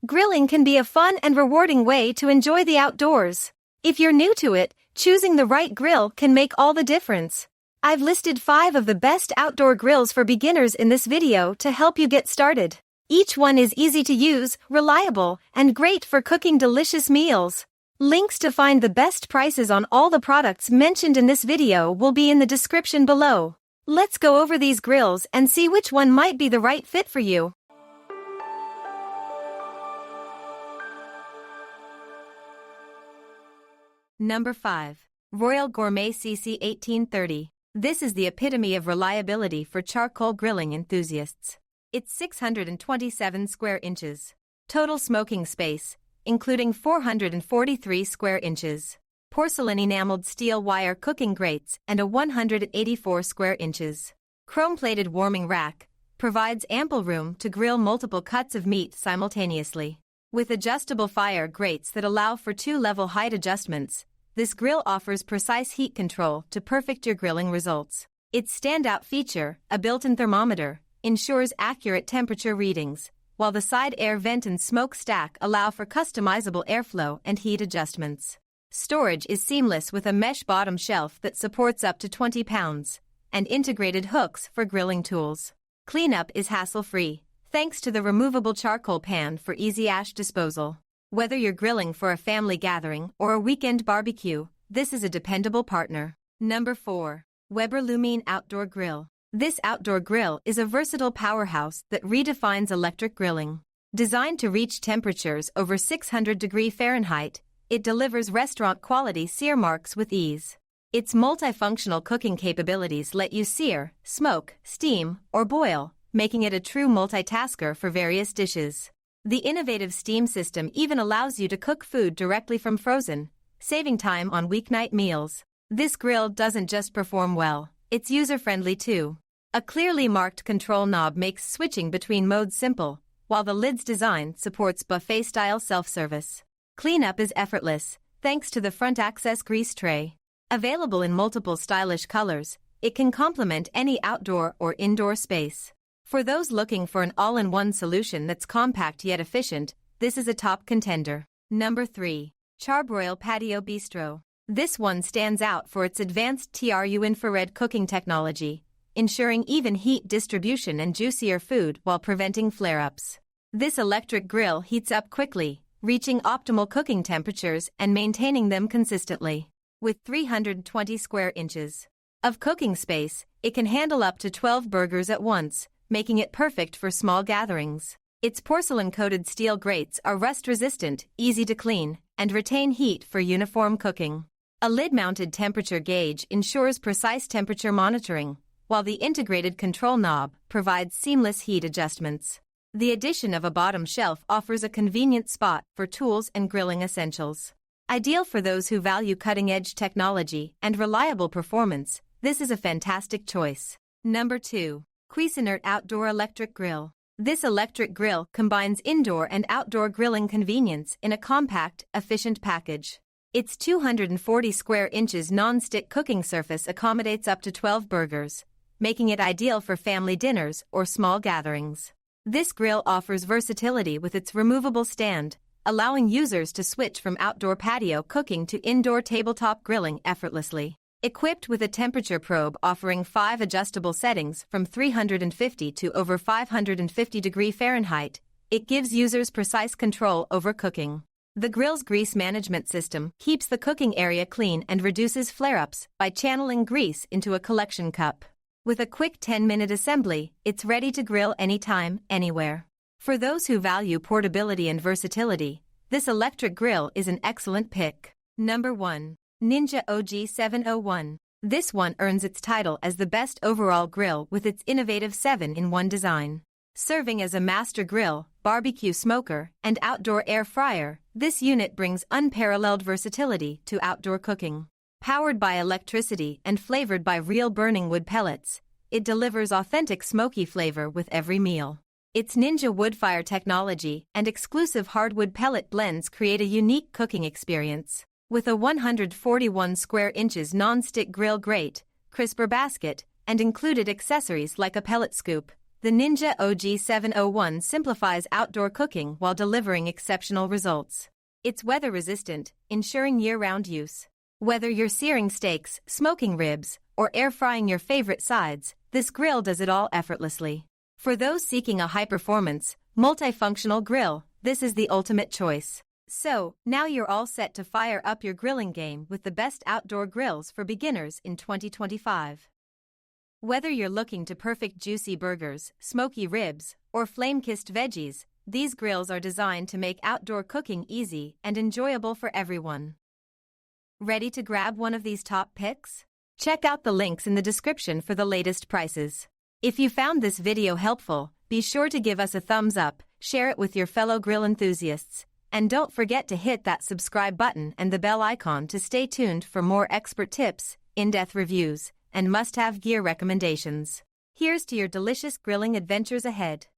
Grilling can be a fun and rewarding way to enjoy the outdoors. If you're new to it, choosing the right grill can make all the difference. I've listed 5 of the best outdoor grills for beginners in this video to help you get started. Each one is easy to use, reliable, and great for cooking delicious meals. Links to find the best prices on all the products mentioned in this video will be in the description below. Let's go over these grills and see which one might be the right fit for you. Number 5. Royal Gourmet CC 1830. This is the epitome of reliability for charcoal grilling enthusiasts. It's 627 square inches. Total smoking space, including 443 square inches. Porcelain enameled steel wire cooking grates and a 184 square inches. Chrome-plated warming rack provides ample room to grill multiple cuts of meat simultaneously. With adjustable fire grates that allow for 2-level height adjustments, this grill offers precise heat control to perfect your grilling results. Its standout feature, a built-in thermometer, ensures accurate temperature readings, while the side air vent and smokestack allow for customizable airflow and heat adjustments. Storage is seamless with a mesh bottom shelf that supports up to 20 pounds, and integrated hooks for grilling tools. Cleanup is hassle-free, thanks to the removable charcoal pan for easy ash disposal. Whether you're grilling for a family gathering or a weekend barbecue, this is a dependable partner. Number 4. Weber Lumine Outdoor Grill. This outdoor grill is a versatile powerhouse that redefines electric grilling. Designed to reach temperatures over 600 degrees Fahrenheit, it delivers restaurant-quality sear marks with ease. Its multifunctional cooking capabilities let you sear, smoke, steam, or boil, making it a true multitasker for various dishes. The innovative steam system even allows you to cook food directly from frozen, saving time on weeknight meals. This grill doesn't just perform well, it's user-friendly too. A clearly marked control knob makes switching between modes simple, while the lid's design supports buffet-style self-service. Cleanup is effortless, thanks to the front access grease tray. Available in multiple stylish colors, it can complement any outdoor or indoor space. For those looking for an all-in-one solution that's compact yet efficient, this is a top contender. Number 3. Char-Broil Patio Bistro. This one stands out for its advanced TRU infrared cooking technology, ensuring even heat distribution and juicier food while preventing flare-ups. This electric grill heats up quickly, reaching optimal cooking temperatures and maintaining them consistently. With 320 square inches of cooking space, it can handle up to 12 burgers at once, making it perfect for small gatherings. Its porcelain-coated steel grates are rust-resistant, easy to clean, and retain heat for uniform cooking. A lid-mounted temperature gauge ensures precise temperature monitoring, while the integrated control knob provides seamless heat adjustments. The addition of a bottom shelf offers a convenient spot for tools and grilling essentials. Ideal for those who value cutting-edge technology and reliable performance, this is a fantastic choice. Number 2. Cuisinart Outdoor Electric Grill. This electric grill combines indoor and outdoor grilling convenience in a compact, efficient package. Its 240 square inches non-stick cooking surface accommodates up to 12 burgers, making it ideal for family dinners or small gatherings. This grill offers versatility with its removable stand, allowing users to switch from outdoor patio cooking to indoor tabletop grilling effortlessly. Equipped with a temperature probe offering 5 adjustable settings from 350 to over 550 degrees Fahrenheit, it gives users precise control over cooking. The grill's grease management system keeps the cooking area clean and reduces flare-ups by channeling grease into a collection cup. With a quick 10-minute assembly, it's ready to grill anytime, anywhere. For those who value portability and versatility, this electric grill is an excellent pick. Number 1. Ninja OG 701. This one earns its title as the best overall grill with its innovative 7-in-1 design. Serving as a master grill, barbecue smoker, and outdoor air fryer, this unit brings unparalleled versatility to outdoor cooking. Powered by electricity and flavored by real burning wood pellets, it delivers authentic smoky flavor with every meal. Its Ninja Woodfire technology and exclusive hardwood pellet blends create a unique cooking experience. With a 141 square inches non-stick grill grate, crisper basket, and included accessories like a pellet scoop, The Ninja OG701 simplifies outdoor cooking while delivering exceptional results. It's weather-resistant, ensuring year-round use. Whether you're searing steaks, smoking ribs, or air-frying your favorite sides, this grill does it all effortlessly. For those seeking a high-performance, multifunctional grill, this is the ultimate choice. So, now you're all set to fire up your grilling game with the best outdoor grills for beginners in 2025. Whether you're looking to perfect juicy burgers, smoky ribs, or flame-kissed veggies, these grills are designed to make outdoor cooking easy and enjoyable for everyone. Ready to grab one of these top picks? Check out the links in the description for the latest prices. If you found this video helpful, be sure to give us a thumbs up, share it with your fellow grill enthusiasts, and don't forget to hit that subscribe button and the bell icon to stay tuned for more expert tips, in-depth reviews, and must-have gear recommendations. Here's to your delicious grilling adventures ahead.